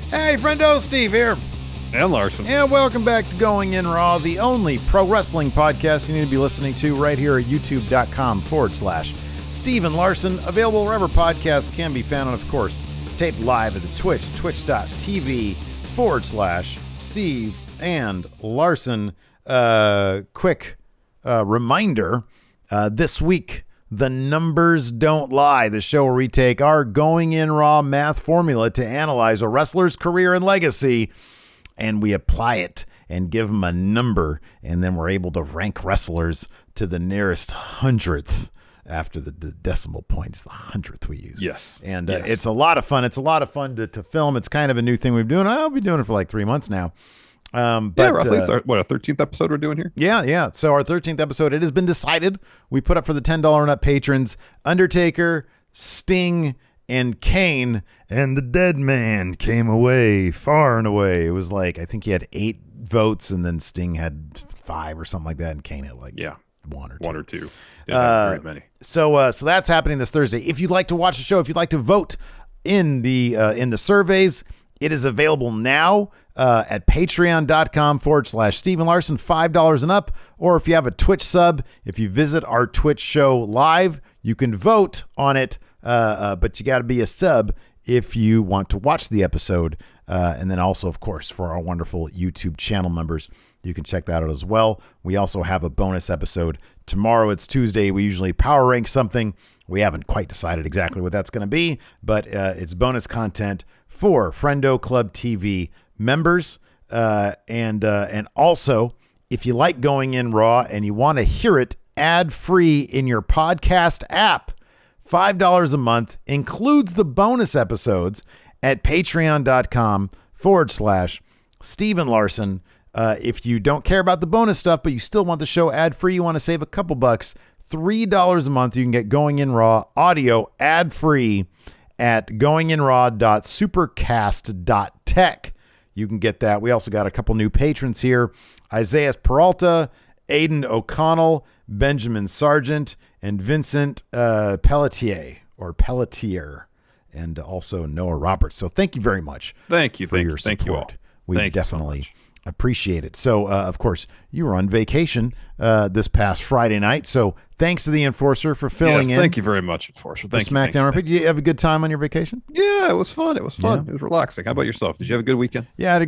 Hey, friendo, Steve here. And Larson. And welcome back to Going In Raw, the only pro wrestling podcast you need to be listening to right here at youtube.com/Steven Larson. Available wherever podcasts can be found. And, of course, taped live at the Twitch, twitch.tv/Steve and Larson. Quick reminder, this week, The Numbers Don't Lie, the show where we take our Going In Raw math formula to analyze a wrestler's career and legacy, and we apply it and give them a number, and then we're able to rank wrestlers to the nearest hundredth after the decimal point is the hundredth we use. Yes. And it's a lot of fun. It's a lot of fun to film. It's kind of a new thing we've been doing. I'll be doing it for like 3 months now. But roughly, our 13th episode we're doing here? Yeah. So our 13th episode, it has been decided. We put up for the $10 and up patrons, Undertaker, Sting, and Kane, and the dead man came away far and away. It was like, I think he had 8 votes, and then Sting had 5 or something like that, and Kane had like one or two. Yeah, very many. So that's happening this Thursday. If you'd like to watch the show, if you'd like to vote in the surveys, it is available now at patreon.com/Steven Larson, $5 and up. Or if you have a Twitch sub, if you visit our Twitch show live, you can vote on it. But you got to be a sub if you want to watch the episode. And then also, of course, for our wonderful YouTube channel members, you can check that out as well. We also have a bonus episode tomorrow. It's Tuesday. We usually power rank something. We haven't quite decided exactly what that's going to be, but it's bonus content for Friendo Club TV members. And also, if you like Going In Raw and you want to hear it ad-free in your podcast app, $5 a month includes the bonus episodes at patreon.com/Steven Larson. If you don't care about the bonus stuff, but you still want the show ad-free, you want to save a couple bucks, $3 a month, you can get Going In Raw audio ad-free at goinginraw.supercast.tech. You can get that. We also got a couple new patrons here. Isaiah Peralta, Aiden O'Connell, Benjamin Sargent, and Vincent Pelletier, and also Noah Roberts. So thank you very much. Thank you for your support. Thank you all. We definitely appreciate it. So, of course, you were on vacation this past Friday night. So thanks to the Enforcer for filling in. Thank you very much, Enforcer. Thank you. SmackDown. Did you have a good time on your vacation? Yeah, it was fun. Yeah. It was relaxing. How about yourself? Did you have a good weekend? Yeah, I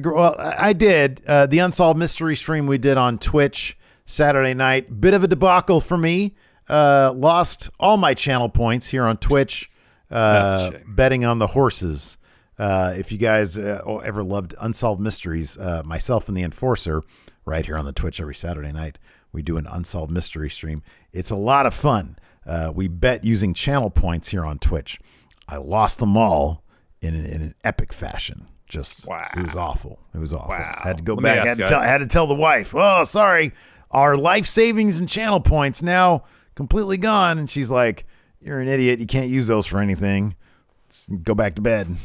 did. The Unsolved Mystery stream we did on Twitch Saturday night. Bit of a debacle for me. Lost all my channel points here on Twitch betting on the horses. If you guys ever loved Unsolved Mysteries, myself and the Enforcer right here on the Twitch every Saturday night, we do an Unsolved Mystery stream. It's a lot of fun. We bet using channel points here on Twitch. I lost them all in an epic fashion. It was awful. It was awful. Wow. I had to go back. I had to tell the wife, oh, sorry, our life savings and channel points now completely gone. And she's like, you're an idiot. You can't use those for anything. Just go back to bed.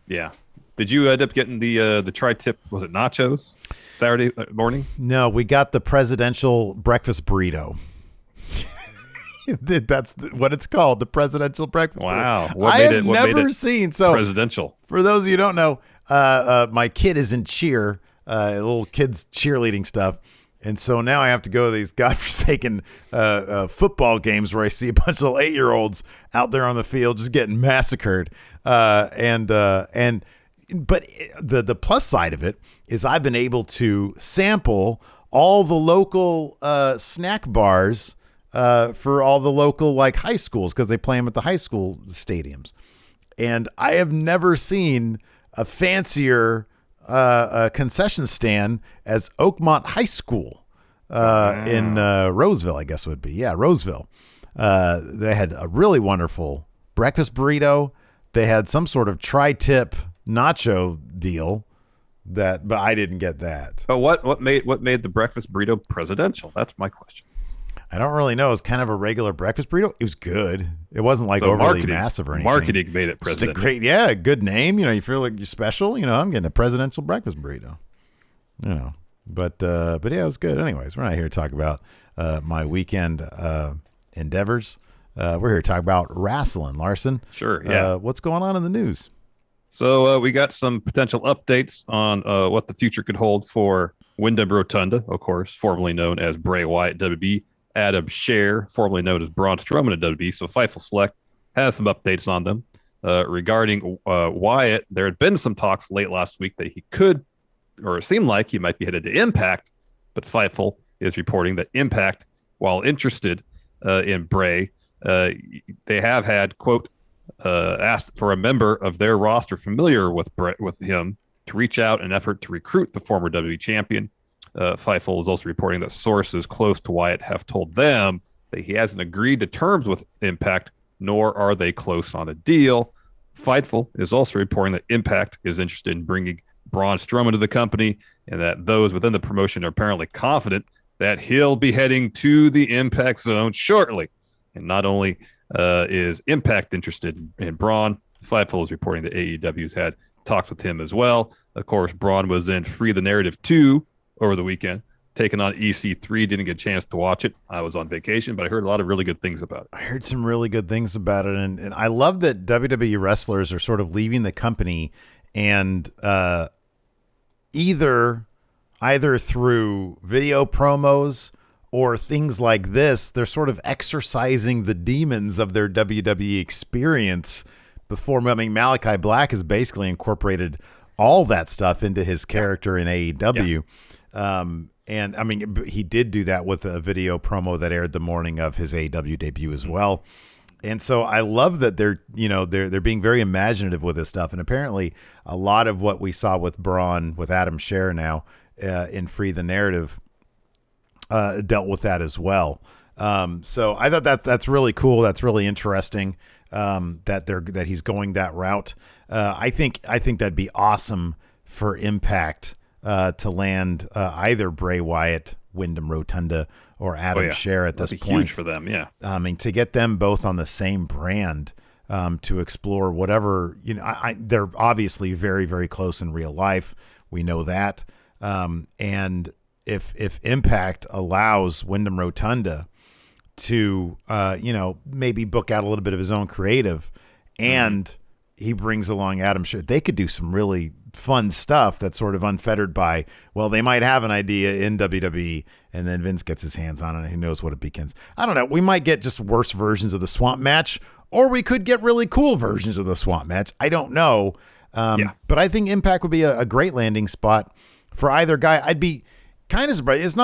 Yeah. Did you end up getting the tri-tip, was it nachos, Saturday morning? No, we got the presidential breakfast burrito. That's what it's called, the presidential breakfast burrito. Wow. I have never seen. So presidential. For those of you who don't know, my kid is in cheer, little kids cheerleading stuff. And so now I have to go to these godforsaken football games where I see a bunch of little 8-year-olds out there on the field just getting massacred. But the plus side of it is I've been able to sample all the local snack bars for all the local like high schools because they play them at the high school stadiums. And I have never seen a fancier concession stand as Oakmont High School in Roseville, I guess it would be. Yeah, Roseville. They had a really wonderful breakfast burrito. They had some sort of tri-tip nacho deal but I didn't get that. But what made the breakfast burrito presidential? That's my question. I don't really know. It was kind of a regular breakfast burrito. It was good. It wasn't like overly massive or anything. Marketing made it presidential. Just a great, good name. You feel like you're special. I'm getting a presidential breakfast burrito. But yeah, it was good. Anyways, we're not here to talk about my weekend endeavors. We're here to talk about wrestling, Larson. Sure. Yeah. What's going on in the news? So we got some potential updates on what the future could hold for Wyndham Rotunda, of course, formerly known as Bray Wyatt WB, Adam Scherr, formerly known as Braun Strowman at WB. So Fightful Select has some updates on them. Regarding Wyatt, there had been some talks late last week that he could, or it seemed like he might be headed to Impact, but Fightful is reporting that Impact, while interested in Bray, they have had, quote, asked for a member of their roster familiar with him to reach out in an effort to recruit the former WWE champion. Fightful is also reporting that sources close to Wyatt have told them that he hasn't agreed to terms with Impact, nor are they close on a deal. Fightful is also reporting that Impact is interested in bringing Braun Strowman to the company, and that those within the promotion are apparently confident that he'll be heading to the Impact Zone shortly. And not only is Impact interested in Braun, Fightful is reporting that AEW's had talks with him as well. Of course, Braun was in Free the Narrative 2 over the weekend, taking on EC3. Didn't get a chance to watch it. I was on vacation, but I heard a lot of really good things about it. I heard some really good things about it, and I love that WWE wrestlers are sort of leaving the company, and either through video promos or things like this, they're sort of exercising the demons of their WWE experience before. I mean, Malachi Black has basically incorporated all that stuff into his character in AEW. Yeah. And I mean, he did do that with a video promo that aired the morning of his AEW debut as well. And so I love that they're being very imaginative with this stuff. And apparently a lot of what we saw with Braun, with Adam Scherr now in Free the Narrative, dealt with that as well. So I thought that's really cool. That's really interesting that he's going that route. I think that'd be awesome for Impact to land either Bray Wyatt, Wyndham Rotunda, or Adam Scherr at this point. Huge for them, yeah. I mean, to get them both on the same brand, to explore whatever, they're obviously very, very close in real life. We know that. And if Impact allows Wyndham Rotunda to, maybe book out a little bit of his own creative, and he brings along Adam Scherr, they could do some really fun stuff that's sort of unfettered by, well, they might have an idea in WWE and then Vince gets his hands on it and who knows what it begins. I don't know. We might get just worse versions of the Swamp Match, or we could get really cool versions of the Swamp Match. I don't know. But I think Impact would be a great landing spot for either guy. I'd be kind of surprised. It's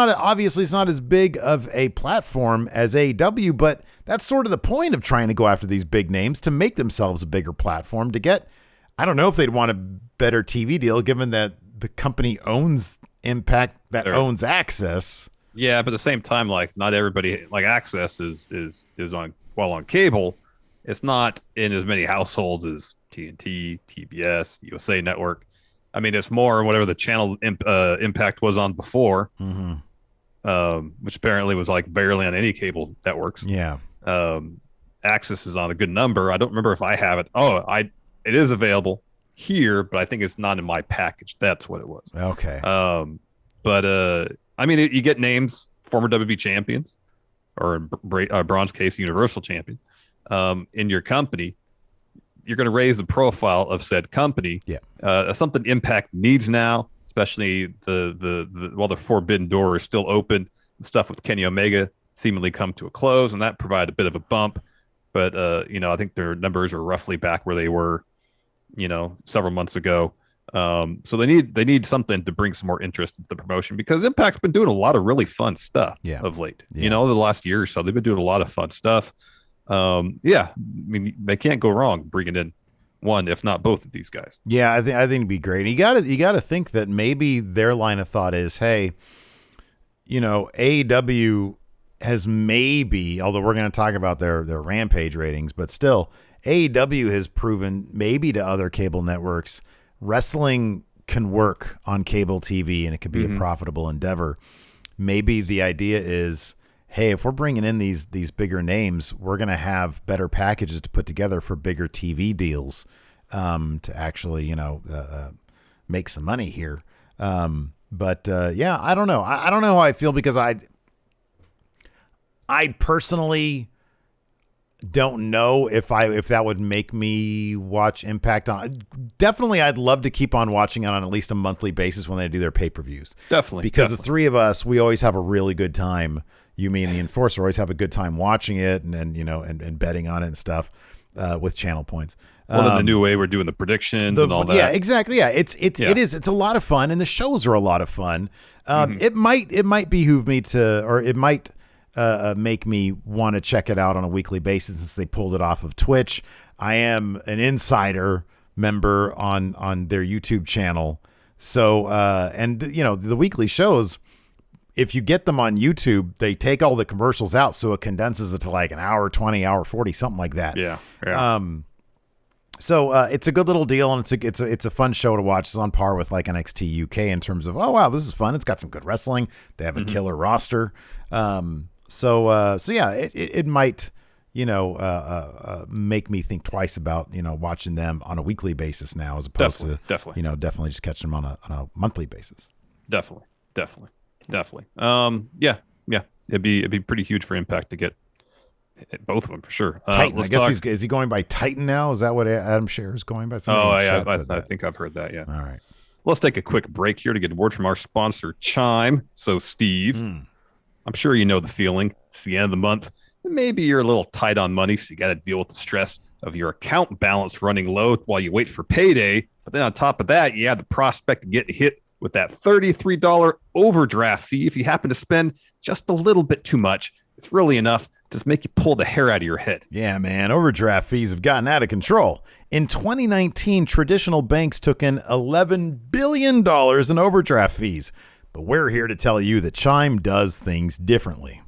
not as big of a platform as AEW, but that's sort of the point of trying to go after these big names, to make themselves a bigger platform, to get, I don't know if they'd want a better TV deal given that the company owns Impact, that owns Access. Yeah, but at the same time, like, not everybody, like, Access is on cable. It's not in as many households as TNT, TBS, USA Network. I mean, it's more whatever the channel Impact was on before, which apparently was like barely on any cable networks. Yeah. Access is on a good number. I don't remember if I have it. It is available here, but I think it's not in my package. That's what it was. Okay. I mean, you get names, former WWE champions, or in Braun's case, Universal champion, in your company. You're going to raise the profile of said company. Yeah. Something Impact needs now, especially while the Forbidden Door is still open. The stuff with Kenny Omega seemingly come to a close, and that provided a bit of a bump. But I think their numbers are roughly back where they were, several months ago. So they need something to bring some more interest into the promotion, because Impact's been doing a lot of really fun stuff of late. The last year or so, they've been doing a lot of fun stuff. I mean, they can't go wrong bringing in one, if not both of these guys. Yeah, I think it'd be great. You got to think that maybe their line of thought is, hey, AEW has maybe, although we're going to talk about their Rampage ratings, but still, AEW has proven maybe to other cable networks wrestling can work on cable TV and it could be a profitable endeavor. Maybe the idea is, hey, if we're bringing in these bigger names, we're going to have better packages to put together for bigger TV deals, to actually, make some money here. I don't know. I don't know how I feel, because I personally, don't know if that would make me watch Impact on. Definitely, I'd love to keep on watching it on at least a monthly basis when they do their pay-per-views. Definitely. Because the three of us, we always have a really good time. You, me, and the Enforcer always have a good time watching it and betting on it and stuff with channel points. Well, in the new way we're doing the predictions and all that. Yeah, exactly. Yeah, it is. It's a lot of fun, and the shows are a lot of fun. It might behoove me to, or it might make me want to check it out on a weekly basis since they pulled it off of Twitch. I am an insider member on their YouTube channel, so and the weekly shows, if you get them on YouTube, they take all the commercials out, so it condenses it to like an hour 20, hour 40, something like that. Yeah. So it's a good little deal, and it's a fun show to watch. It's on par with like NXT UK in terms of, oh wow, this is fun. It's got some good wrestling. They have a killer roster. So yeah, it might make me think twice about watching them on a weekly basis now, as opposed to definitely just catching them on a monthly basis. Definitely. Yeah. It'd be pretty huge for Impact to get both of them for sure. Titan, I guess is he going by Titan now? Is that what Adam Scherr is going by? I think I've heard that. Yeah. All right. Let's take a quick break here to get a word from our sponsor, Chime. So, Steve, I'm sure you know the feeling. It's the end of the month. Maybe you're a little tight on money, so you got to deal with the stress of your account balance running low while you wait for payday. But then on top of that, you have the prospect of getting hit with that $33 overdraft fee if you happen to spend just a little bit too much. It's really enough to just make you pull the hair out of your head. Yeah, man. Overdraft fees have gotten out of control. In 2019, traditional banks took in $11 billion in overdraft fees. But we're here to tell you that Chime does things differently.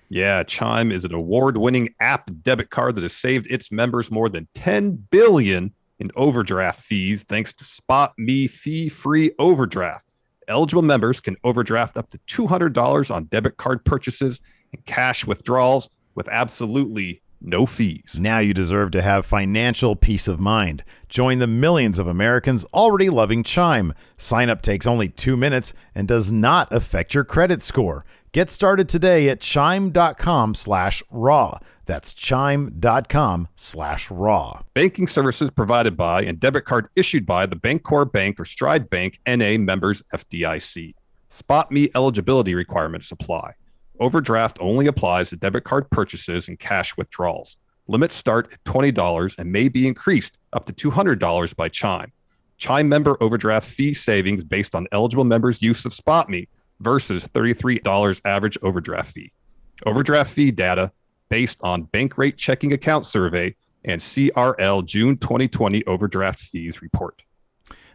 Yeah, Chime is an award-winning app debit card that has saved its members more than $10 billion in overdraft fees thanks to Spot Me fee-free overdraft. Eligible members can overdraft up to $200 on debit card purchases and cash withdrawals with absolutely no fees. Now you deserve to have financial peace of mind. Join the millions of Americans already loving Chime. Sign up takes only 2 minutes and does not affect your credit score. Get started today at chime.com/raw. That's chime.com/raw. Banking services provided by and debit card issued by the Bancorp Bank or Stride Bank NA members FDIC. Spot Me eligibility requirements apply. Overdraft only applies to debit card purchases and cash withdrawals. Limits start at $20 and may be increased up to $200 by Chime. Chime member overdraft fee savings based on eligible members' use of Spot Me versus $33 average overdraft fee. Overdraft fee data based on bank rate checking account survey and CRL June 2020 overdraft fees report.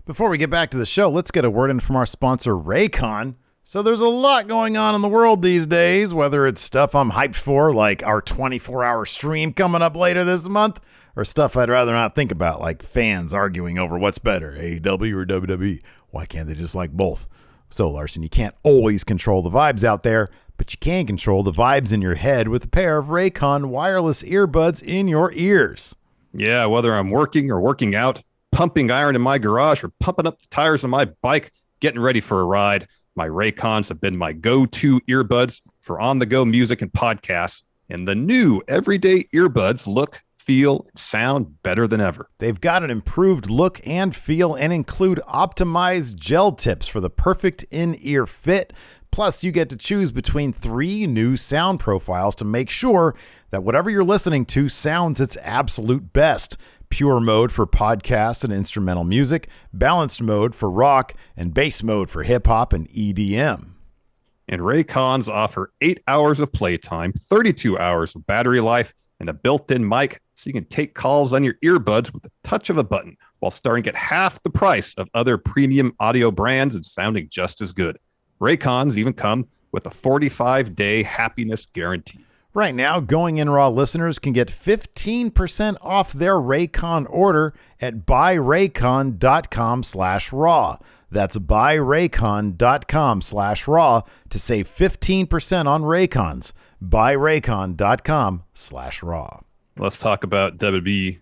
Before we get back to the show, let's get a word in from our sponsor, Raycon. So there's a lot going on in the world these days, whether it's stuff I'm hyped for, like our 24-hour stream coming up later this month, or stuff I'd rather not think about, like fans arguing over what's better, AEW or WWE. Why can't they just like both? So, Larson, you can't always control the vibes out there, but you can control the vibes in your head with a pair of Raycon wireless earbuds in your ears. Yeah, whether I'm working or working out, pumping iron in my garage, or pumping up the tires on my bike, getting ready for a ride, my Raycons have been my go-to earbuds for on-the-go music and podcasts, and the new everyday earbuds look, feel, and sound better than ever. They've got an improved look and feel and include optimized gel tips for the perfect in-ear fit. Plus, you get to choose between 3 new sound profiles to make sure that whatever you're listening to sounds its absolute best. Pure mode for podcast and instrumental music, balanced mode for rock, and bass mode for hip-hop and EDM. And Raycons offer 8 hours of playtime, 32 hours of battery life, and a built-in mic so you can take calls on your earbuds with the touch of a button while starting at half the price of other premium audio brands and sounding just as good. Raycons even come with a 45-day happiness guarantee. Right now, Going In Raw listeners can get 15% off their Raycon order at buyraycon.com/raw. That's buyraycon.com/raw to save 15% on Raycons. Buyraycon.com/raw. Let's talk about WWE,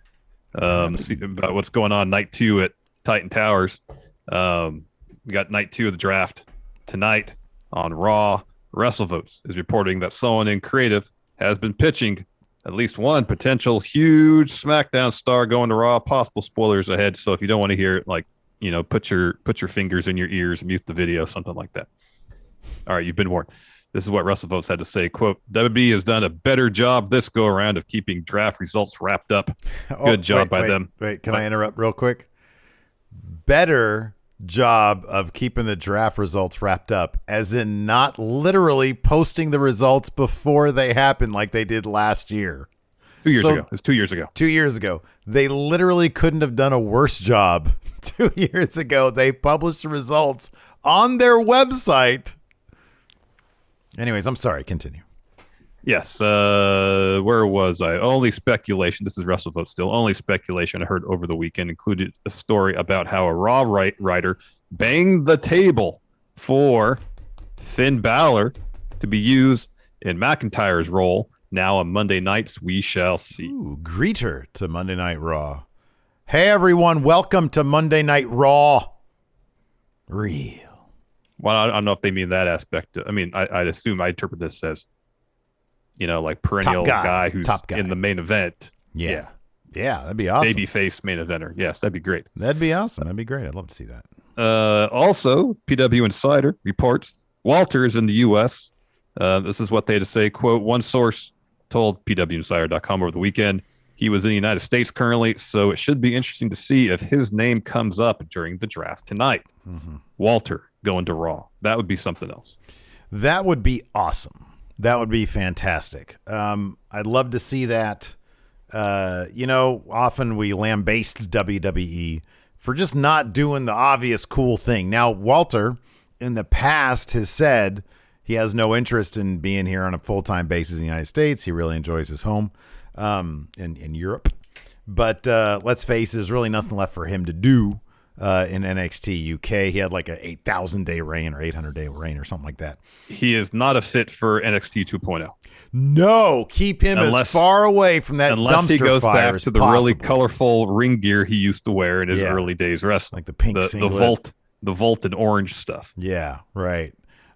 about what's going on night 2 at Titan Towers. We got night 2 of the draft tonight on Raw. WrestleVotes is reporting that someone in creative has been pitching at least one potential huge SmackDown star going to Raw. Possible spoilers ahead. So if you don't want to hear it, like, put your fingers in your ears, mute the video, something like that. All right, you've been warned. This is what WrestleVotes had to say. Quote, WWE has done a better job this go around of keeping draft results wrapped up. Good job by them. Wait, can I interrupt real quick? Better job of keeping the draft results wrapped up, as in not literally posting the results before they happen like they did last year. 2 years ago. It's 2 years ago. 2 years ago. They literally couldn't have done a worse job 2 years ago. They published the results on their website. Anyways, I'm sorry. Continue. Yes. Where was I? Only speculation. This is WrestleVote still. Only speculation I heard over the weekend included a story about how a Raw writer banged the table for Finn Balor to be used in McIntyre's role. Now on Monday nights, we shall see. Ooh, greeter to Monday Night Raw. Hey, everyone. Welcome to Monday Night Raw. Real. Well, I don't know if they mean that aspect. I mean, I'd assume I interpret this as, like perennial guy who's in the main event. Yeah. Yeah, that'd be awesome. Babyface main eventer. Yes, that'd be great. That'd be awesome. That'd be great. I'd love to see that. Also, PW Insider reports Walter is in the U.S. This is what they had to say. Quote, one source told PWInsider.com over the weekend he was in the United States currently, so it should be interesting to see if his name comes up during the draft tonight. Mm-hmm. Walter going to Raw. That would be something else. That would be awesome. That would be fantastic. I'd love to see that. Often we lambaste WWE for just not doing the obvious cool thing. Now, Walter in the past has said he has no interest in being here on a full-time basis in the United States. He really enjoys his home in Europe. But let's face it, there's really nothing left for him to do in NXT UK. He had like a 8,000-day reign or 800-day reign or something like that. He is not a fit for NXT 2.0. No, keep him as far away from that dumpster fire as possible. Unless he goes back to the really colorful ring gear he used to wear in his early days wrestling. Like the pink singlet. The Volt and orange stuff. Yeah, right.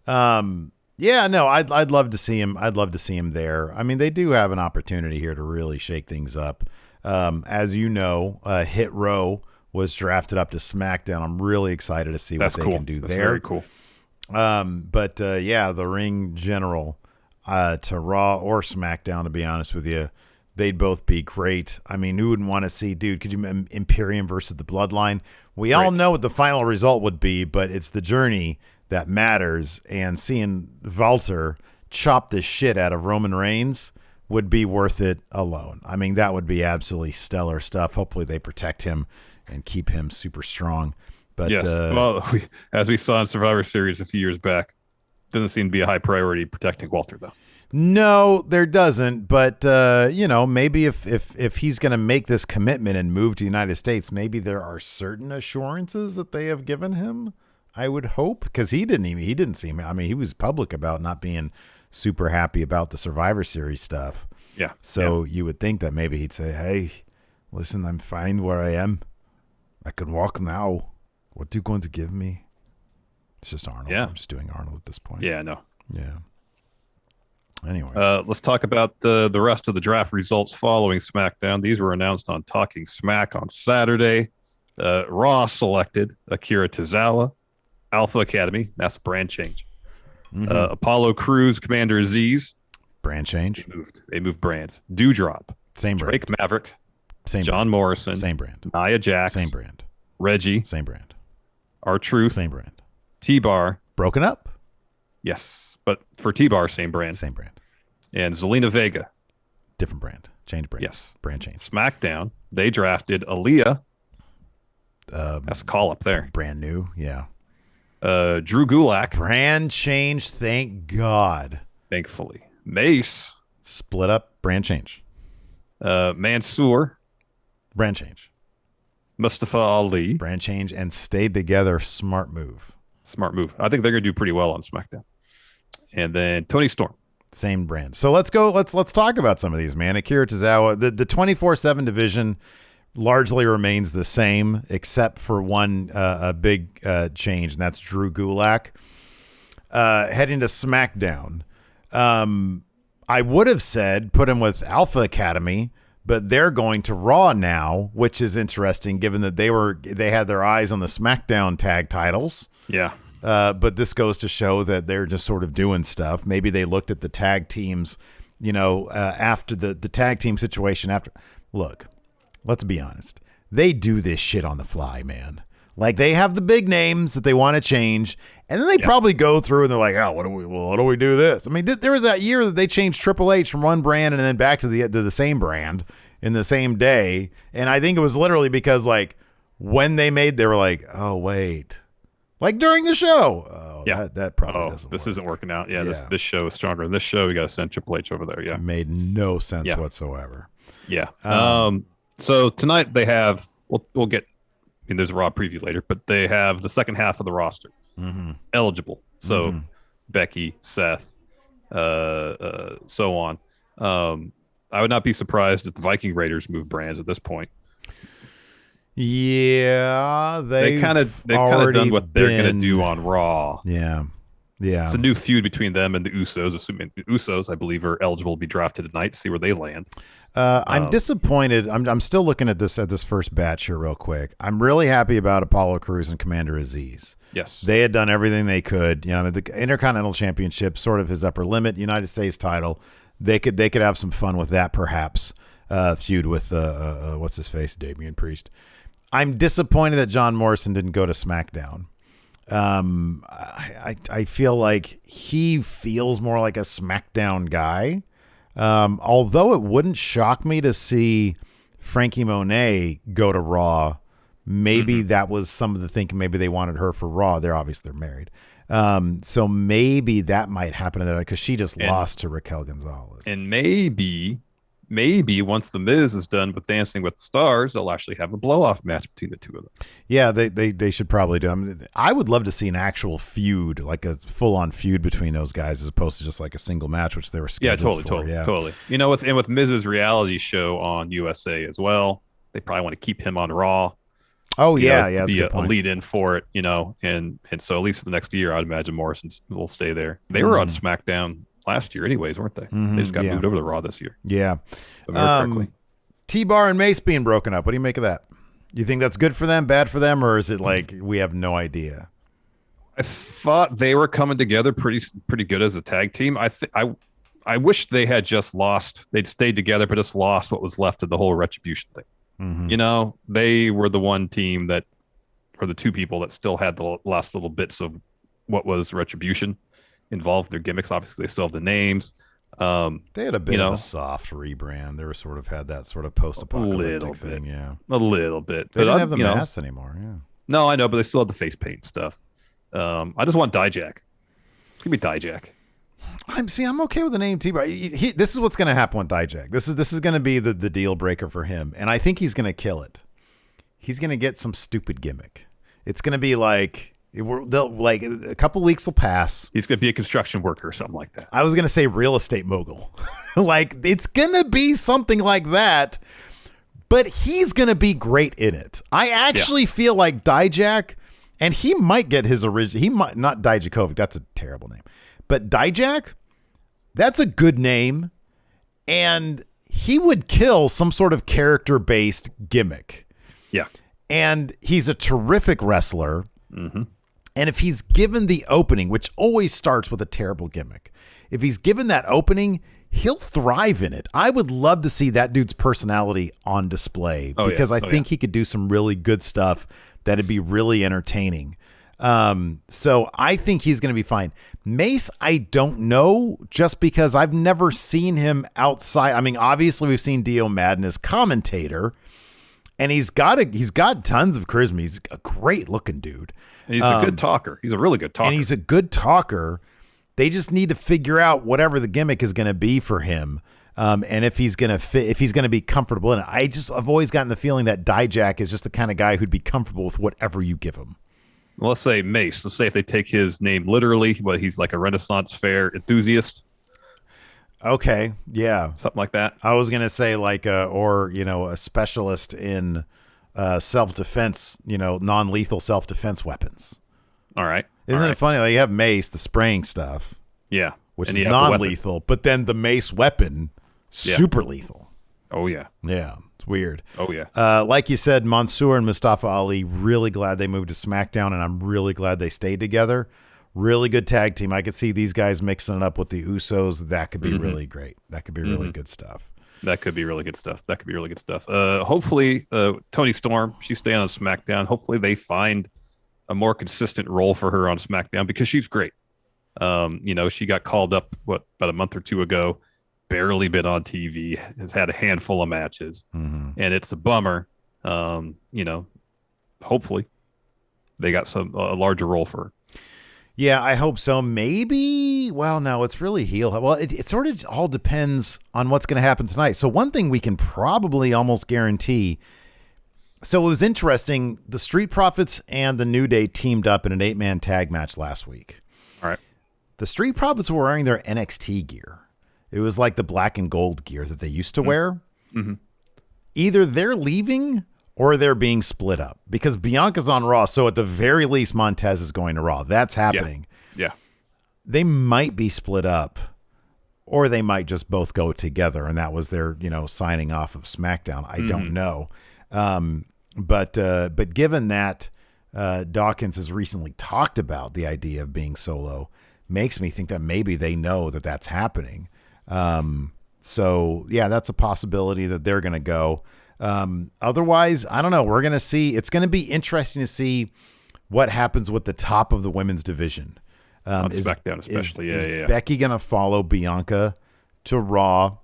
I'd love to see him. I'd love to see him there. I mean, they do have an opportunity here to really shake things up. As you know, Hit Row was drafted up to SmackDown. I'm really excited to see what they can do there. That's very cool. The ring general to Raw or SmackDown, to be honest with you, they'd both be great. I mean, who wouldn't want to see, dude, could you Imperium versus the Bloodline? We all know what the final result would be, but it's the journey that matters, and seeing Walter chop the shit out of Roman Reigns would be worth it alone. I mean, that would be absolutely stellar stuff. Hopefully they protect him and keep him super strong. But yes, as we saw in Survivor Series a few years back, doesn't seem to be a high priority protecting Walter, though. No, there doesn't. But maybe if he's going to make this commitment and move to the United States, maybe there are certain assurances that they have given him. I would hope, because he didn't seem. I mean, he was public about not being super happy about the Survivor Series stuff. Yeah. So you would think that maybe he'd say, "Hey, listen, I'm fine where I am. I can walk now. What are you going to give me?" It's just Arnold. Yeah. I'm just doing Arnold at this point. Yeah, no. Yeah. Anyways. Let's talk about the rest of the draft results following SmackDown. These were announced on Talking Smack on Saturday. Raw selected Akira Tozawa, Alpha Academy. That's a brand change. Mm-hmm. Apollo Crews, Commander Aziz. Brand change. They moved brands. Dewdrop. Same brand. Drake Maverick. Same John brand. Morrison. Same brand. Nia Jax. Same brand. Reggie. Same brand. R-Truth. Same brand. T-Bar. Broken up? Yes. But for T-Bar, same brand. Same brand. And Zelina Vega. Different brand. Change brand. Yes. Brand change. SmackDown. They drafted Aaliyah. That's a call up there. Brand new. Yeah. Drew Gulak. Brand change. Thank God. Thankfully. Mace. Split up. Brand change. Mansoor. Brand change. Mustafa Ali. Brand change and stayed together. Smart move. Smart move. I think they're going to do pretty well on SmackDown. And then Tony Storm. Same brand. So let's go. Let's talk about some of these, man. Akira Tozawa. The 24/7 division largely remains the same, except for one a big change, and that's Drew Gulak heading to SmackDown. I would have said put him with Alpha Academy, but they're going to Raw now, which is interesting given that they had their eyes on the SmackDown tag titles. Yeah. But this goes to show that they're just sort of doing stuff. Maybe they looked at the tag teams, after the tag team situation. Look, let's be honest. They do this shit on the fly, man. Like, they have the big names that they want to change, and then they probably go through and they're like, oh, what do we do this? I mean, there was that year that they changed Triple H from one brand and then back to the same brand in the same day. And I think it was literally because, like, when they were like, oh, wait. Like, during the show. Oh, yeah. That probably doesn't work. This isn't working out. Yeah, this show is stronger than this show. We got to send Triple H over there. Yeah. It made no sense whatsoever. Yeah. So tonight they have, we'll get, there's a Raw preview later, but they have the second half of the roster eligible. So Becky, Seth, so on. I would not be surprised if the Viking Raiders move brands at this point. Yeah, they've kind of done what they're going to do on Raw. Yeah. It's a new feud between them and the Usos. Assuming the Usos, I believe, are eligible to be drafted tonight. See where they land. I'm disappointed. I'm still looking at this first batch here real quick. I'm really happy about Apollo Crews and Commander Aziz. Yes, they had done everything they could. The Intercontinental Championship, sort of his upper limit. United States title. They could have some fun with that, perhaps. Feud with what's his face, Damian Priest. I'm disappointed that John Morrison didn't go to SmackDown. I feel like he feels more like a SmackDown guy. Although it wouldn't shock me to see Frankie Monet go to Raw. Maybe that was some of the thinking. Maybe they wanted her for Raw. They're married. So maybe that might happen to that because she just lost to Raquel Gonzalez. And maybe once the Miz is done with Dancing with the Stars, they'll actually have a blow-off match between the two of them. Yeah, they should probably do. I would love to see an actual feud, like a full-on feud between those guys, as opposed to just like a single match, which they were scheduled for. Totally. With Miz's reality show on USA as well, they probably want to keep him on Raw. Oh yeah, to be a lead-in for it, and so at least for the next year, I'd imagine Morrison will stay there. They were on SmackDown last year anyways, weren't they? They just got moved over to Raw this year. Yeah. T-Bar and Mace being broken up. What do you make of that? You think that's good for them, bad for them, or is it like we have no idea? I thought they were coming together pretty good as a tag team. I wish they had just lost. They'd stayed together, but just lost what was left of the whole Retribution thing. They were the one team that, or the two people that still had the last little bits of what was Retribution involved. Their gimmicks, obviously they still have the names. They had a bit of a soft rebrand. They were sort of had that sort of post-apocalyptic thing. A little bit. They didn't have the mask anymore. No, I know, but they still have the face paint stuff. I just want Dijak. Give me Dijak. I'm okay with the name T-Bar. This is what's going to happen with Dijak. This is going to be the deal breaker for him, and I think he's going to kill it. He's going to get some stupid gimmick. It's going to be like a couple weeks will pass. He's going to be a construction worker or something like that. I was going to say real estate mogul. It's going to be something like that, but he's going to be great in it. I actually feel like Dijak, and he might get his original. He might not Dijakovic. That's a terrible name, but Dijak, that's a good name, and he would kill some sort of character-based gimmick. Yeah, and he's a terrific wrestler. And if he's given the opening, which always starts with a terrible gimmick, if he's given that opening, he'll thrive in it. I would love to see that dude's personality on display because I think he could do some really good stuff that'd be really entertaining. So I think he's going to be fine. Mace, I don't know, just because I've never seen him outside. I mean, obviously we've seen Dio Madden as commentator, and he's got tons of charisma. He's a great looking dude. And he's a good talker. He's a really good talker. And he's a good talker. They just need to figure out whatever the gimmick is going to be for him. And if he's going to fit, if he's going to be comfortable in it. I've always gotten the feeling that Dijak is just the kind of guy who'd be comfortable with whatever you give him. Well, let's say Mace. Let's say if they take his name literally, but he's like a Renaissance fair enthusiast. Okay. Yeah. Something like that. I was going to say a specialist in self-defense, non-lethal self-defense weapons. All right. Isn't it funny? Like you have Mace, the spraying stuff. Yeah. which And is you have the weapon. non-lethal, but then the mace weapon, super lethal. Oh, yeah. Yeah, it's weird. Oh, yeah. Like you said, Mansoor and Mustafa Ali, really glad they moved to SmackDown, and I'm really glad they stayed together. Really good tag team. I could see these guys mixing it up with the Usos. That could be really great. That could be really good stuff. That could be really good stuff. Hopefully, Toni Storm, she's staying on SmackDown. Hopefully, they find a more consistent role for her on SmackDown because she's great. She got called up, about a month or two ago, barely been on TV, has had a handful of matches, and it's a bummer. Hopefully, they got a larger role for her. Yeah, I hope so. Maybe. Well, no, it's really heel. Well, it sort of all depends on what's going to happen tonight. So one thing we can probably almost guarantee. So it was interesting. The Street Profits and the New Day teamed up in an 8-man tag match last week. All right. The Street Profits were wearing their NXT gear. It was like the black and gold gear that they used to wear. Mm-hmm. Either they're leaving or they're being split up because Bianca's on Raw. So at the very least, Montez is going to Raw. That's happening. Yeah. They might be split up or they might just both go together. And that was their, signing off of SmackDown. I don't know. But given that Dawkins has recently talked about the idea of being solo, makes me think that maybe they know that that's happening. So yeah, that's a possibility that they're going to go. Otherwise, I don't know. We're going to see. It's going to be interesting to see what happens with the top of the women's division. On SmackDown, especially. Is Becky going to follow Bianca to Raw?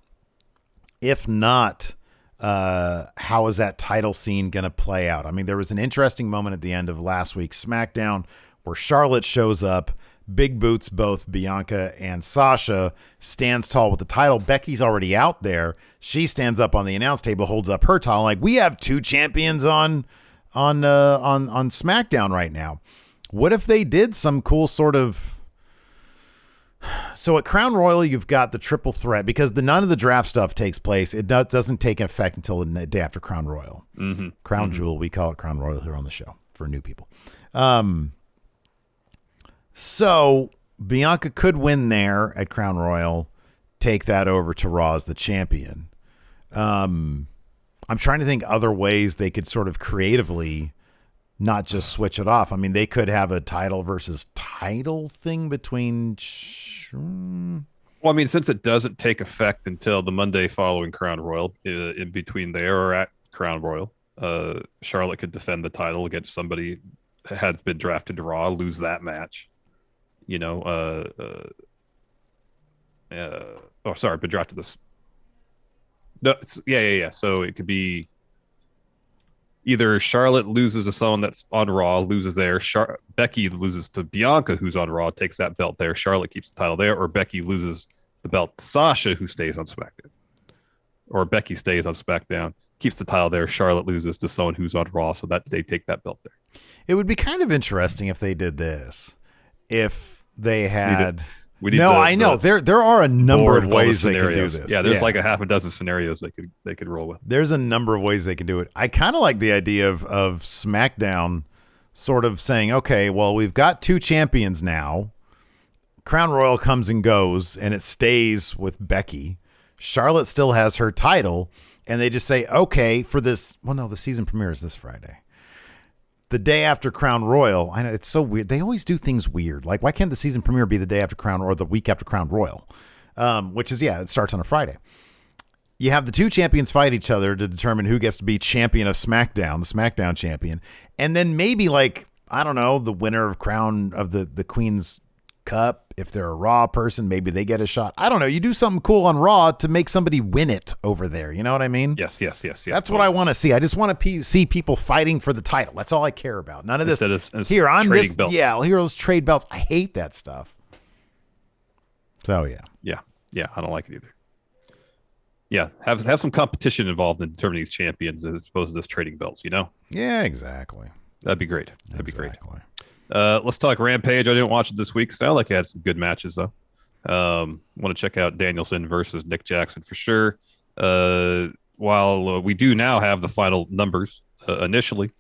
If not, how is that title scene going to play out? I mean, there was an interesting moment at the end of last week's SmackDown where Charlotte shows up, big boots both Bianca and Sasha, stands tall with the title. Becky's already out there. She stands up on the announce table, holds up her title, like, we have two champions on SmackDown right now. What if they did some cool sort of... So at Crown Royal, you've got the triple threat because none of the draft stuff takes place. It doesn't take effect until the day after Crown Royal. Crown Jewel, we call it Crown Royal here on the show for new people. So Bianca could win there at Crown Royal, take that over to Raw as the champion. I'm trying to think other ways they could sort of creatively not just switch it off. I mean, they could have a title versus title thing between... Well, I mean, since it doesn't take effect until the Monday following Crown Royal, in between there or at Crown Royal, Charlotte could defend the title against somebody that has been drafted to Raw, lose that match. Been drafted this. No, yeah. So it could be either Charlotte loses to someone that's on Raw, loses there. Becky loses to Bianca, who's on Raw, takes that belt there. Charlotte keeps the title there, or Becky loses the belt to Sasha, who stays on SmackDown, or Becky stays on SmackDown, keeps the title there. Charlotte loses to someone who's on Raw, so that they take that belt there. It would be kind of interesting if they did this. If they had... I know. There are a number of ways they can do this. Yeah, there's like a half a dozen scenarios they could roll with. There's a number of ways they can do it. I kind of like the idea of SmackDown sort of saying, okay, well, we've got two champions now. Crown Royal comes and goes, and it stays with Becky. Charlotte still has her title, and they just say, okay, for this. Well, no, the season premiere is this Friday. The day after Crown Royal, I know it's so weird. They always do things weird. Like, why can't the season premiere be the day after Crown or the week after Crown Royal? Which is, it starts on a Friday. You have the two champions fight each other to determine who gets to be champion of SmackDown, the SmackDown champion. And then maybe, like, I don't know, the winner of Crown of the Queen's Cup, if they're a Raw person, maybe they get a shot. I don't know. You do something cool on Raw to make somebody win it over there. You know what I mean? Yes. That's what I want to see. I just want to see people fighting for the title. That's all I care about. None of this. Here, I'm this. Belts. Yeah, here are those trade belts. I hate that stuff. So, yeah. Yeah, I don't like it either. Yeah, have some competition involved in determining these champions as opposed to just trading belts, you know? Yeah, exactly. That'd be great. Let's talk Rampage. I didn't watch it this week. Sounded like it had some good matches, though. Want to check out Danielson versus Nick Jackson for sure. While we do now have the final numbers, initially,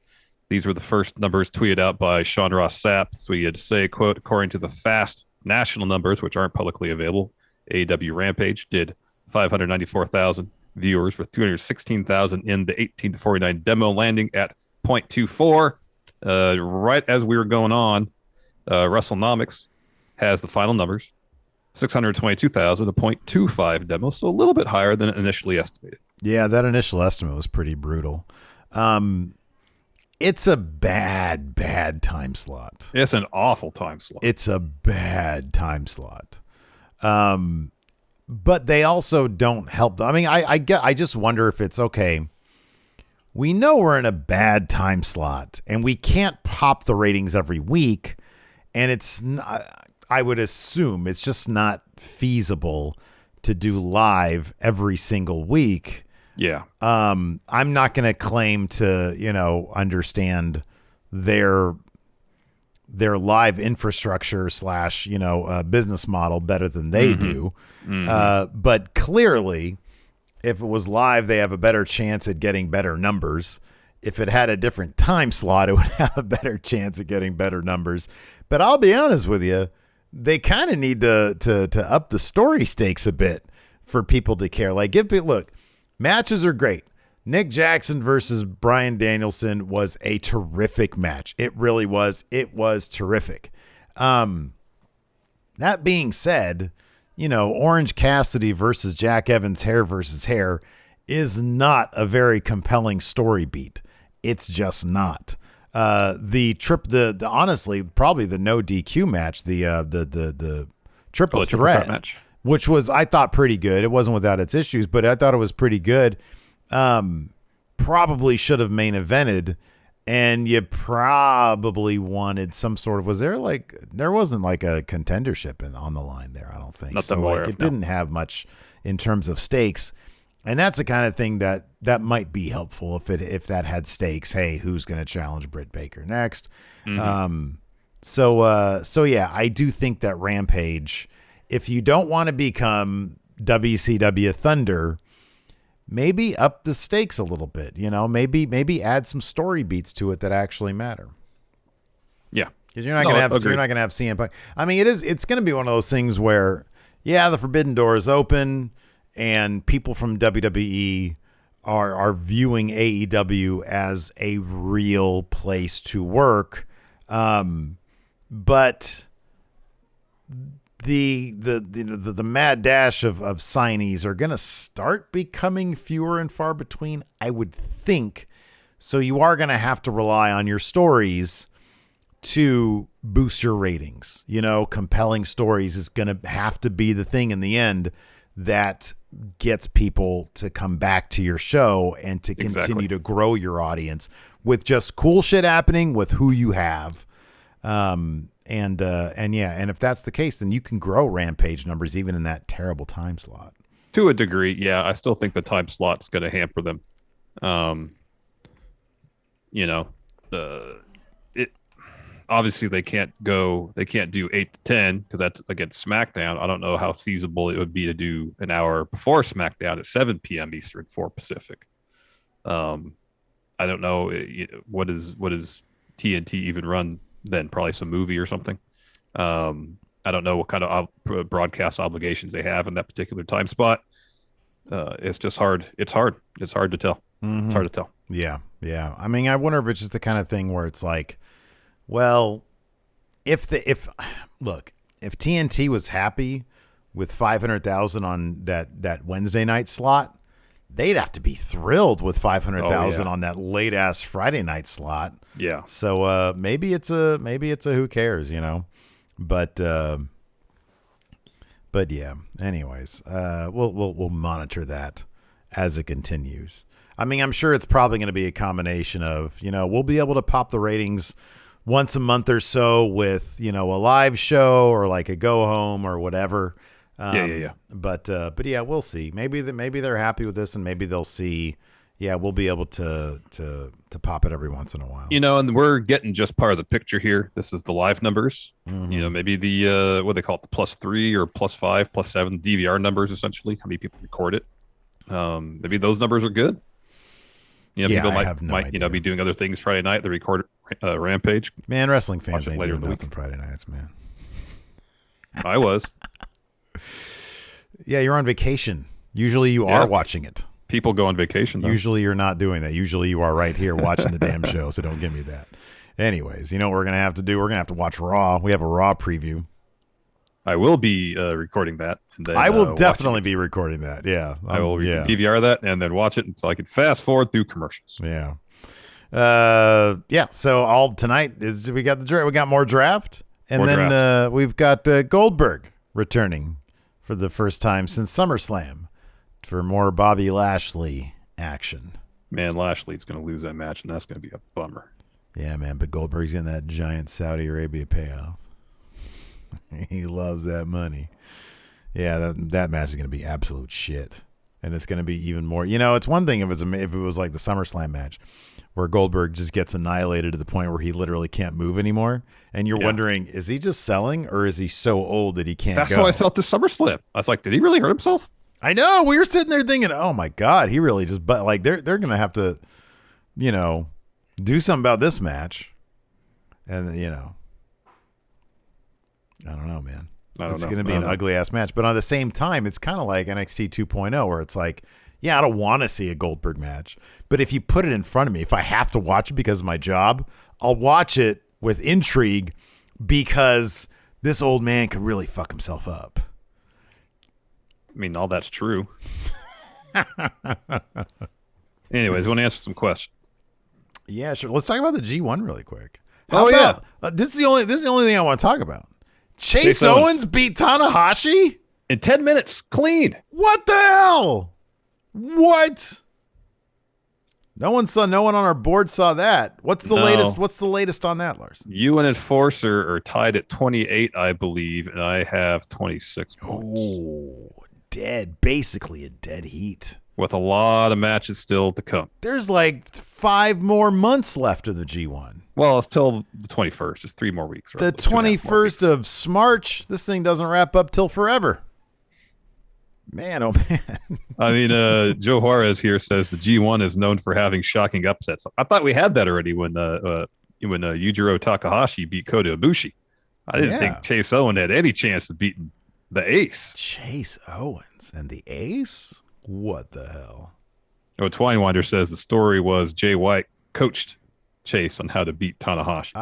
these were the first numbers tweeted out by Sean Ross Sapp. So he had to say, quote, according to the fast national numbers, which aren't publicly available, AEW Rampage did 594,000 viewers with 216,000 in the 18 to 49 demo, landing at 0.24. Right as we were going on, WrestleNomics has the final numbers, 622,000, a 0.25 demo, so a little bit higher than initially estimated. Yeah, that initial estimate was pretty brutal. It's a bad time slot. It's an awful time slot. It's a bad time slot. But they also don't help. I mean, I just wonder if it's okay. We know we're in a bad time slot and we can't pop the ratings every week. And it's not, I would assume it's just not feasible to do live every single week. Yeah. I'm not going to claim to, understand their live infrastructure / business model better than they do. Mm-hmm. But clearly, if it was live, they have a better chance at getting better numbers. If it had a different time slot, it would have a better chance at getting better numbers. But I'll be honest with you, they kind of need to up the story stakes a bit for people to care. Like, look, matches are great. Nick Jackson versus Bryan Danielson was a terrific match. It really was. It was terrific. That being said, Orange Cassidy versus Jack Evans hair versus hair is not a very compelling story beat. It's just not. Honestly, probably the no DQ match, the triple threat match, which was, I thought, pretty good. It wasn't without its issues, but I thought it was pretty good. Probably should have main evented, and you probably wanted some sort of, there wasn't like a contendership on the line there, I don't think. It didn't have much in terms of stakes. And that's the kind of thing that might be helpful if that had stakes. Hey, who's going to challenge Britt Baker next? Mm-hmm. So yeah, I do think that Rampage, if you don't want to become WCW Thunder, maybe up the stakes a little bit. Maybe add some story beats to it that actually matter. Yeah, because you're not going to have CM Punk. I mean, it's going to be one of those things where, yeah, the forbidden door is open. And people from WWE are viewing AEW as a real place to work, but the mad dash of signees are going to start becoming fewer and far between, I would think. So you are going to have to rely on your stories to boost your ratings. Compelling stories is going to have to be the thing in the end that gets people to come back to your show and to continue to grow your audience with just cool shit happening with who you have. And if that's the case, then you can grow Rampage numbers even in that terrible time slot. To a degree, yeah. I still think the time slot's going to hamper them. Obviously they can't do 8 to 10 because that's against SmackDown. I don't know how feasible it would be to do an hour before SmackDown at 7 p.m. Eastern, 4 Pacific. I don't know what is TNT even run then? Probably some movie or something. I don't know what kind of broadcast obligations they have in that particular time spot. It's just hard. It's hard to tell. Mm-hmm. It's hard to tell. Yeah. I mean, I wonder if it's just the kind of thing where it's like, well, if TNT was happy with 500,000 on that Wednesday night slot, they'd have to be thrilled with 500,000 on that late ass Friday night slot. Yeah. So maybe it's a who cares, but yeah. Anyways, we'll monitor that as it continues. I mean, I'm sure it's probably going to be a combination of, we'll be able to pop the ratings once a month or so with, a live show or like a go home or whatever. Yeah. But yeah, we'll see. Maybe they're happy with this and maybe they'll see, yeah, we'll be able to pop it every once in a while. And we're getting just part of the picture here. This is the live numbers. Mm-hmm. Maybe the, what they call it, the +3 or +5, +7 DVR numbers, essentially, how many people record it. Maybe those numbers are good. People might be doing other things Friday night. They record Rampage. Man, wrestling fans ain't doing nothing Friday nights, man. I was. Yeah, you're on vacation. Usually you are watching it. People go on vacation, though. Usually you're not doing that. Usually you are right here watching the damn show, so don't give me that. Anyways, you know what we're going to have to do? We're going to have to watch Raw. We have a Raw preview. I will be recording that. And then, I will definitely be recording that. Yeah. I will DVR that and then watch it until I can fast forward through commercials. Yeah. So all tonight is we got more draft. And then we've got Goldberg returning for the first time since SummerSlam for more Bobby Lashley action. Man, Lashley's going to lose that match, and that's going to be a bummer. Yeah, man, but Goldberg's in that giant Saudi Arabia payoff. He loves that money. Yeah, that match is going to be absolute shit. And it's going to be even more. You know, it's one thing if it was like the SummerSlam match where Goldberg just gets annihilated to the point where he literally can't move anymore. And you're wondering, is he just selling or is he so old that he can't That's go? how I felt this SummerSlam. I was like, did he really hurt himself? I know. We were sitting there thinking, oh, my God, he really just – but like they're going to have to, you know, do something about this match. And, you know, I don't know, man. It's going to be an ugly-ass match. But at the same time, it's kind of like NXT 2.0 where it's like, yeah, I don't want to see a Goldberg match. But if you put it in front of me, if I have to watch it because of my job, I'll watch it with intrigue because this old man could really fuck himself up. I mean, all that's true. Anyways, I want to answer some questions. Yeah, sure. Let's talk about the G1 really quick. This is the only thing I want to talk about. Chase Owens beat Tanahashi in 10 minutes, clean. What the hell? What? No one on our board saw that. What's the latest? What's the latest on that, Larson? You and Enforcer are tied at 28, I believe, and I have 26 points. Oh, basically a dead heat. With a lot of matches still to come. There's like 5 more months left of the G1. Well, it's till the 21st. Just 3 more weeks. Right? The 21st of March. This thing doesn't wrap up till forever. Man, oh man. I mean, Joe Juarez here says the G1 is known for having shocking upsets. I thought we had that already when Yujiro Takahashi beat Kota Ibushi. I didn't think Chase Owens had any chance of beating the Ace. Chase Owens and the Ace? What the hell? Oh, Twinewinder says the story was Jay White coached Chase on how to beat Tanahashi.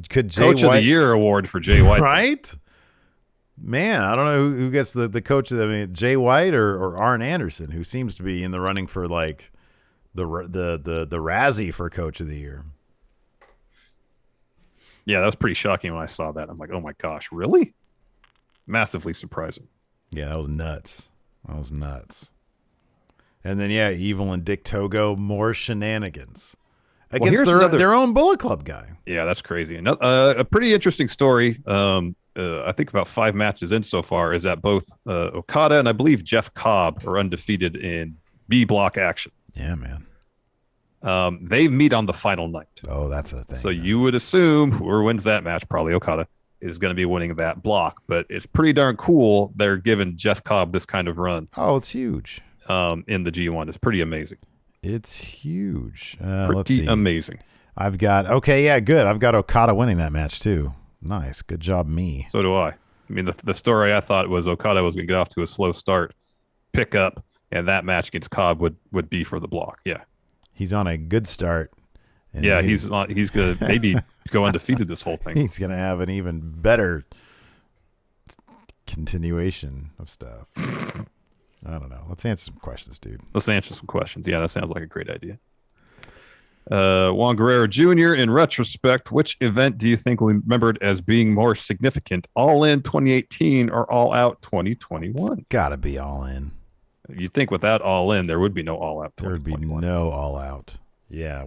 Could Jay Coach White... of the Year award for Jay White. Right? Man, I don't know who gets the coach. Jay White or Arn Anderson, who seems to be in the running for like the Razzie for Coach of the Year. Yeah, that was pretty shocking when I saw that. I'm like, oh my gosh, really? Massively surprising. Yeah, that was nuts. And then Evil and Dick Togo, more shenanigans against their own Bullet Club guy. Yeah, that's crazy. A pretty interesting story. I think about 5 matches in so far is that both Okada and I believe Jeff Cobb are undefeated in B block action. Yeah, man. They meet on the final night. Oh, that's a thing. So you would assume whoever wins that match, probably Okada, is going to be winning that block. But it's pretty darn cool they're giving Jeff Cobb this kind of run. Oh, it's huge. In the G1. It's pretty amazing. It's huge. Let's see. Amazing. I've got good. I've got Okada winning that match too. Nice. Good job, me. So do I. I mean, the story I thought was Okada was going to get off to a slow start, pick up, and that match against Cobb would be for the block. Yeah. He's on a good start. Yeah, he's going to maybe go undefeated this whole thing. He's going to have an even better continuation of stuff. I don't know. Let's answer some questions, dude. Let's answer some questions. Yeah, that sounds like a great idea. Juan Guerrero Jr., in retrospect, which event do you think will be remembered as being more significant? All In 2018 or All Out 2021? Gotta be All In. You'd think without All In, there would be no All Out 2021. There would be no All Out. Yeah,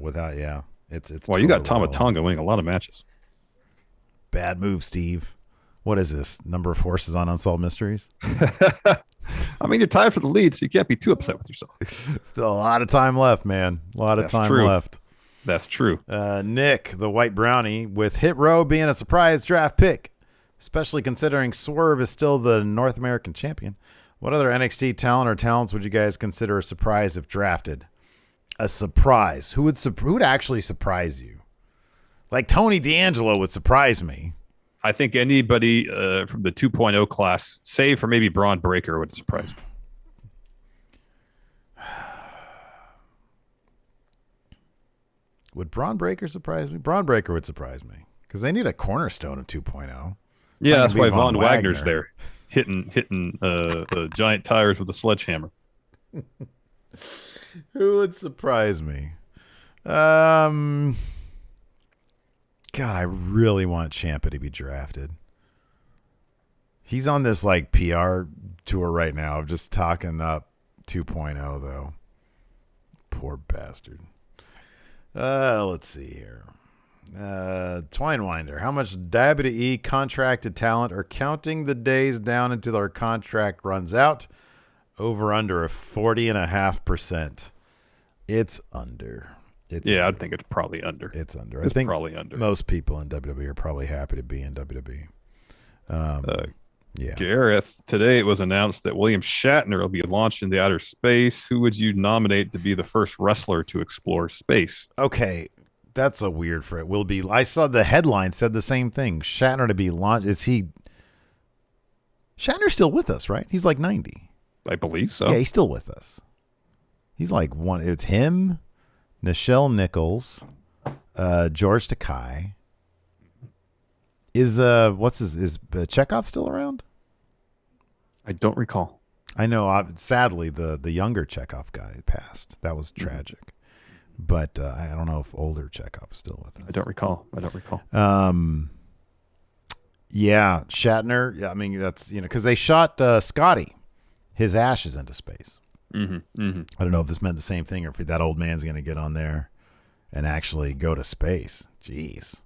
It's well, you got Tama Tonga winning a lot of matches. Bad move, Steve. What is this? Number of horses on Unsolved Mysteries? I mean, you're tied for the lead, so you can't be too upset with yourself. Still a lot of time left, man. A lot of time left. That's true. Nick, the White Brownie, with Hit Row being a surprise draft pick, especially considering Swerve is still the North American champion. What other NXT talent or talents would you guys consider a surprise if drafted? A surprise. Who would actually surprise you? Like Tony D'Angelo would surprise me. I think anybody from the 2.0 class, save for maybe Braun Breaker, would surprise me. Would Braun Breaker surprise me? Braun Breaker would surprise me because they need a cornerstone of 2.0. Yeah, that's why Von Wagner's there, hitting giant tires with a sledgehammer. Who would surprise me? God, I really want Ciampa to be drafted. He's on this like PR tour right now of just talking up 2.0 though. Poor bastard. Let's see here. Twinewinder, how much WWE contracted talent are counting the days down until our contract runs out? Over under a 40.5%. It's under. Yeah, I think it's probably under. It's under. It's I think probably under. Most people in WWE are probably happy to be in WWE. Yeah. Gareth, today it was announced that William Shatner will be launched into outer space. Who would you nominate to be the first wrestler to explore space? Okay, that's a weird for it. Will be. I saw the headline said the same thing. Shatner to be launched. Is he? Shatner's still with us, right? He's like 90. I believe so. Yeah, he's still with us. He's like one. It's him, Nichelle Nichols, George Takei. Is Chekhov still around? I don't recall. I know. Sadly, the younger Chekhov guy passed. That was tragic. But I don't know if older Chekhov's still with us. I don't recall. Yeah, Shatner. Yeah, I mean that's because they shot Scotty, his ashes into space. Mm-hmm, mm-hmm. I don't know if this meant the same thing or if that old man's going to get on there and actually go to space. Jeez.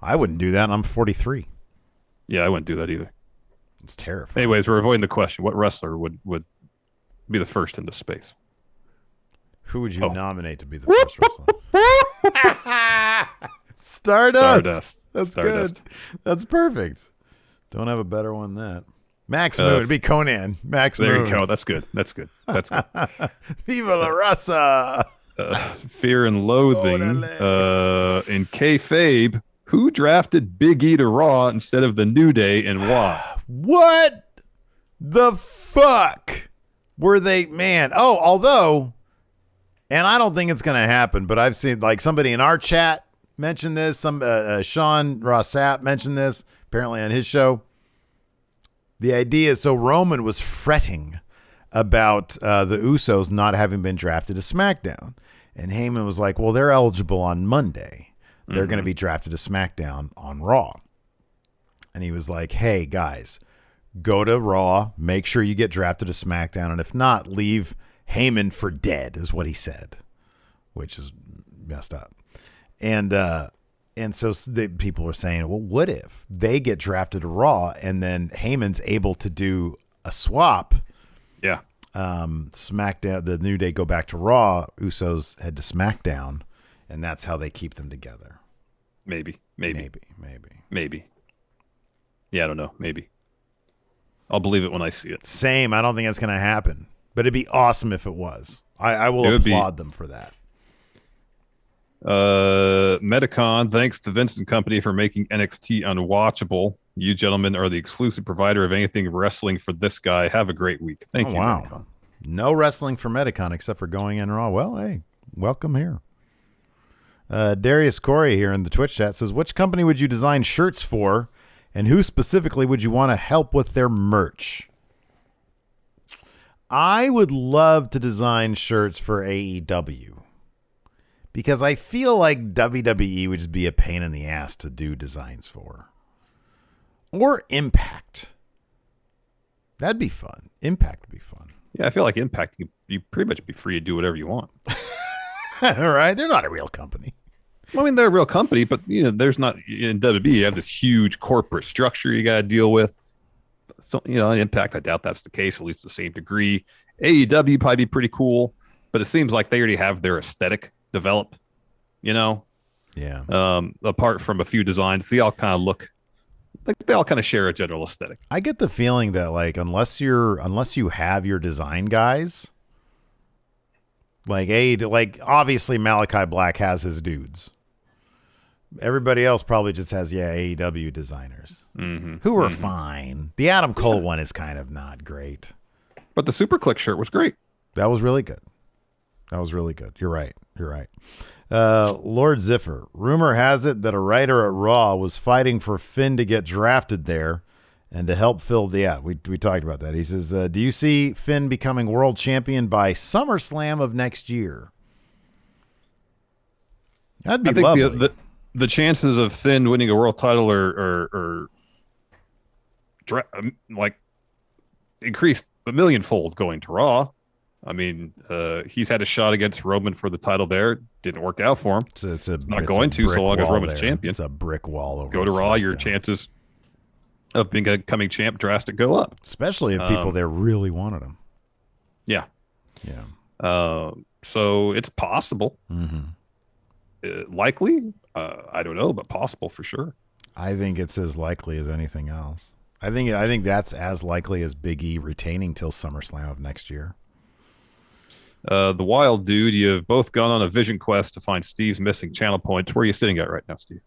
I wouldn't do that. I'm 43. Yeah, I wouldn't do that either. It's terrifying. Anyways, we're avoiding the question. What wrestler would be the first into space? Who would you nominate to be the first wrestler? Stardust. That's Stardust. Good. That's perfect. Don't have a better one than that. Max Moon. It'd be Conan. Max Moon. There you go. That's good. Viva la raza. Fear and Loathing. In kayfabe, who drafted Big E to Raw instead of the New Day and why? What the fuck were they? Man. Oh, although, and I don't think it's going to happen, but I've seen like somebody in our chat mention this. Some Sean Rossap mentioned this apparently on his show. The idea is so Roman was fretting about the Usos not having been drafted to SmackDown. And Heyman was like, well, they're eligible on Monday. They're going to be drafted to SmackDown on Raw. And he was like, hey, guys, go to Raw. Make sure you get drafted to SmackDown. And if not, leave Heyman for dead is what he said, which is messed up. And so people were saying, well, what if they get drafted to Raw and then Heyman's able to do a swap? Yeah. SmackDown, the New Day go back to Raw, Usos head to SmackDown, and that's how they keep them together. Maybe. Maybe. Yeah, I don't know. Maybe. I'll believe it when I see it. Same. I don't think it's going to happen, but it'd be awesome if it was. I will applaud them for that. Metacon, thanks to Vince and company for making NXT unwatchable. You gentlemen are the exclusive provider of anything wrestling for this guy. Have a great week. Thank you. Wow. Metacon. No wrestling for Metacon except for going in Raw. Well, hey, welcome here. Darius Corey here in the Twitch chat says, which company would you design shirts for, and who specifically would you want to help with their merch? I would love to design shirts for AEW because I feel like WWE would just be a pain in the ass to do designs for. Or Impact. That'd be fun. Impact would be fun. Yeah, I feel like Impact, you pretty much be free to do whatever you want. All right, they're not a real company. Well, I mean, they're a real company, but there's not in WWE. You have this huge corporate structure you got to deal with. So, Impact, I doubt that's the case, at least to the same degree. AEW probably be pretty cool, but it seems like they already have their aesthetic developed. Yeah. Apart from a few designs, they all kind of look like they all kind of share a general aesthetic. I get the feeling that like unless you have your design guys. Like obviously Malachi Black has his dudes. Everybody else probably just has, AEW designers Mm-hmm. who are fine. The Adam Cole one is kind of not great. But the Super Click shirt was great. That was really good. You're right. Lord Ziffer, rumor has it that a writer at Raw was fighting for Finn to get drafted there and to help fill the, we talked about that. He says, do you see Finn becoming world champion by SummerSlam of next year? That'd be lovely. The chances of Finn winning a world title are increased a millionfold going to Raw. I mean, he's had a shot against Roman for the title there. Didn't work out for him. It's not going to so long as Roman's there. champion. It's a brick wall over. Go to Raw, your chances of becoming champ drastic go up. Especially if people there really wanted him. Yeah. So it's possible. Likely? I don't know, but possible for sure. I think it's as likely as anything else. I think that's as likely as Big E retaining till SummerSlam of next year. The Wild Dude, you've both gone on a vision quest to find Steve's missing channel points. Where are you sitting at right now, Steve?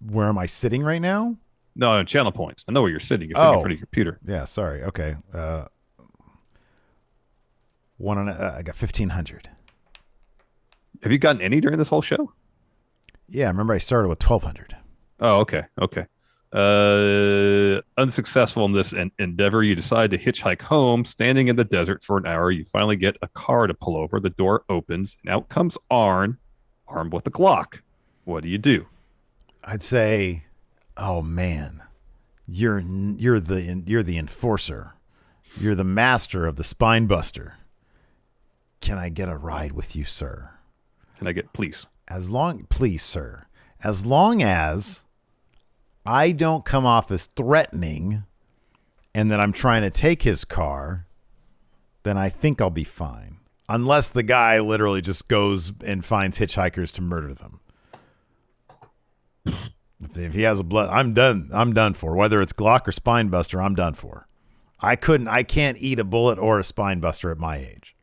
Where am I sitting right now? No, channel points. I know where you're sitting. You're sitting in front of your computer. Yeah, sorry. Okay. I got 1,500. Have you gotten any during this whole show? Yeah, remember I started with 1,200. Oh, okay. Unsuccessful in this endeavor, you decide to hitchhike home. Standing in the desert for an hour, you finally get a car to pull over. The door opens, and out comes Arn, armed with a Glock. What do you do? I'd say, oh man, you're the enforcer. You're the master of the spine buster. Can I get a ride with you, sir? Can I get please, sir. As long as I don't come off as threatening and that I'm trying to take his car, then I think I'll be fine. Unless the guy literally just goes and finds hitchhikers to murder them. If he has a blood, I'm done for. Whether it's Glock or spine buster, I'm done for. I can't eat a bullet or a spine buster at my age.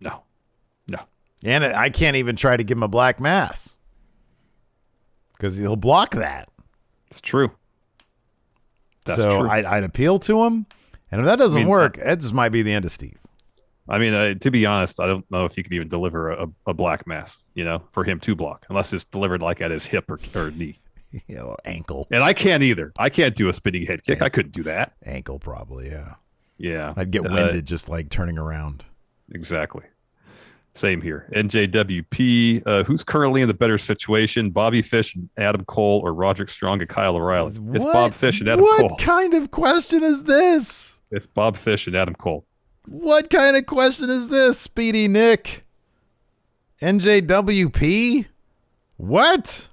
No. And I can't even try to give him a black mass because he'll block that. It's true. That's true. I'd appeal to him, and if that doesn't work, it just might be the end of Steve. I mean, to be honest, I don't know if you could even deliver a black mass, for him to block, unless it's delivered like at his hip or knee. Or ankle. And I can't either. I can't do a spinning head kick. I couldn't do that. Ankle probably, yeah. Yeah. I'd get winded just like turning around. Exactly. Same here. NJWP, who's currently in the better situation? Bobby Fish and Adam Cole or Roderick Strong and Kyle O'Reilly? It's Bob Fish and Adam Cole. What kind of question is this? It's Bob Fish and Adam Cole. What kind of question is this, Speedy Nick? NJWP? What?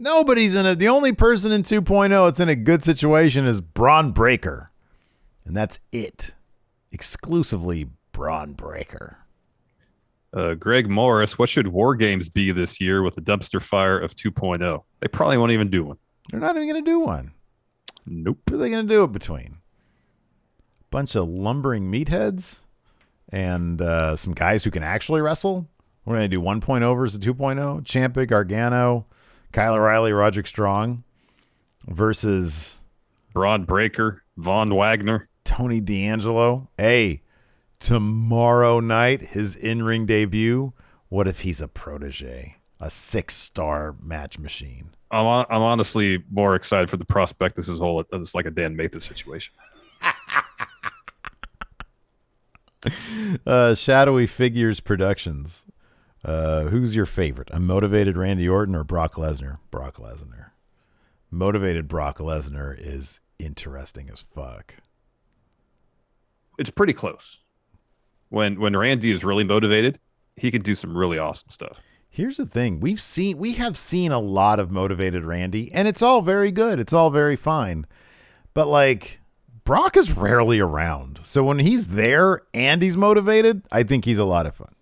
Nobody's in it. The only person in 2.0 that's in a good situation is Braun Breaker. And that's it. Exclusively Braun Breaker. Greg Morris, what should War Games be this year with the dumpster fire of 2.0? They probably won't even do one. They're not even going to do one. Nope. What are they going to do it between? Bunch of lumbering meatheads and some guys who can actually wrestle? We're going to do 1.0 versus 2.0. Ciampa, Gargano, Kyle O'Reilly, Roderick Strong versus Braun Breaker, Von Wagner, Tony D'Angelo. Hey, tomorrow night, his in-ring debut. What if he's a protege? A 6-star match machine. I'm honestly more excited for the prospect. This is it's like a Dan Mathis situation. Shadowy Figures Productions. Who's your favorite? A motivated Randy Orton or Brock Lesnar? Brock Lesnar. Motivated Brock Lesnar is interesting as fuck. It's pretty close. When Randy is really motivated, he can do some really awesome stuff. Here's the thing. We have seen a lot of motivated Randy, and it's all very good. It's all very fine. But like Brock is rarely around. So when he's there and he's motivated, I think he's a lot of fun.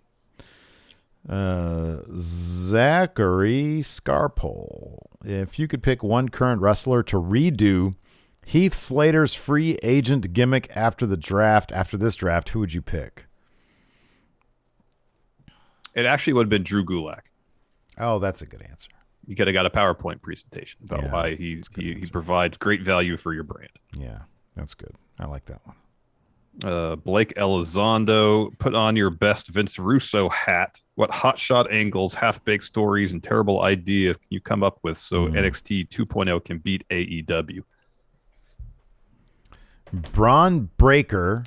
Zachary Scarpole. If you could pick one current wrestler to redo Heath Slater's free agent gimmick after this draft, who would you pick? It actually would have been Drew Gulak. Oh, that's a good answer. You could have got a PowerPoint presentation about Yeah, why he provides great value for your brand. Yeah, that's good. I like that one. Blake Elizondo, put on your best Vince Russo hat. What hotshot angles, half-baked stories, and terrible ideas can you come up with so NXT 2.0 can beat AEW? Braun Breaker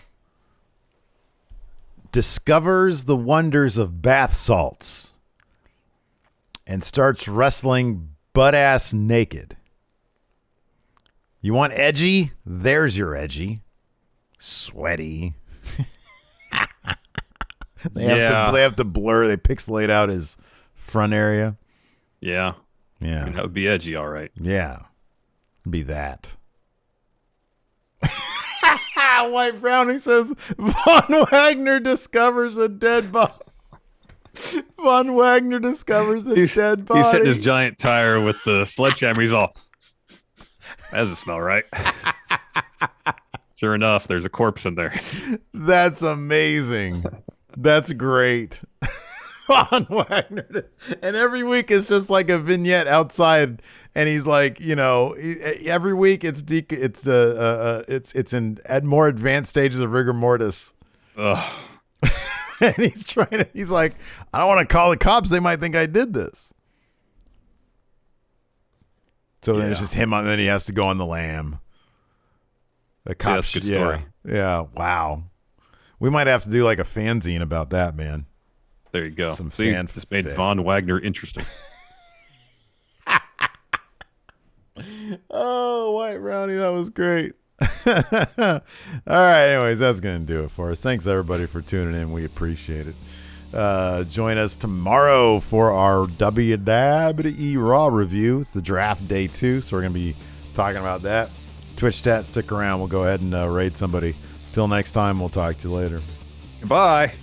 discovers the wonders of bath salts and starts wrestling butt-ass naked. You want edgy? There's your edgy. Sweaty. They have to blur. They pixelate out his front area. Yeah. Yeah. I mean, that would be edgy, all right. Yeah. Be that. White Brownie says Von Wagner discovers a dead body. Von Wagner discovers a dead body. He's hitting his giant tire with the sledgehammer. He's all, that doesn't smell right. Sure enough, there's a corpse in there. That's amazing. That's great. Von Wagner. And every week it's just like a vignette outside, and he's like, every week it's in at more advanced stages of rigor mortis. Ugh. And he's like, I don't want to call the cops. They might think I did this. So then it's just him on, then he has to go on the lam. The cops. That's a good story. Yeah. Wow. We might have to do like a fanzine about that, man. There you go. Some See, this made Von Wagner interesting. Oh, White Brownie, that was great. All right, anyways, that's going to do it for us. Thanks, everybody, for tuning in. We appreciate it. Join us tomorrow for our WWE Raw review. It's the draft day 2, so we're going to be talking about that. Twitch stat, stick around. We'll go ahead and raid somebody. Till next time, we'll talk to you later. Goodbye.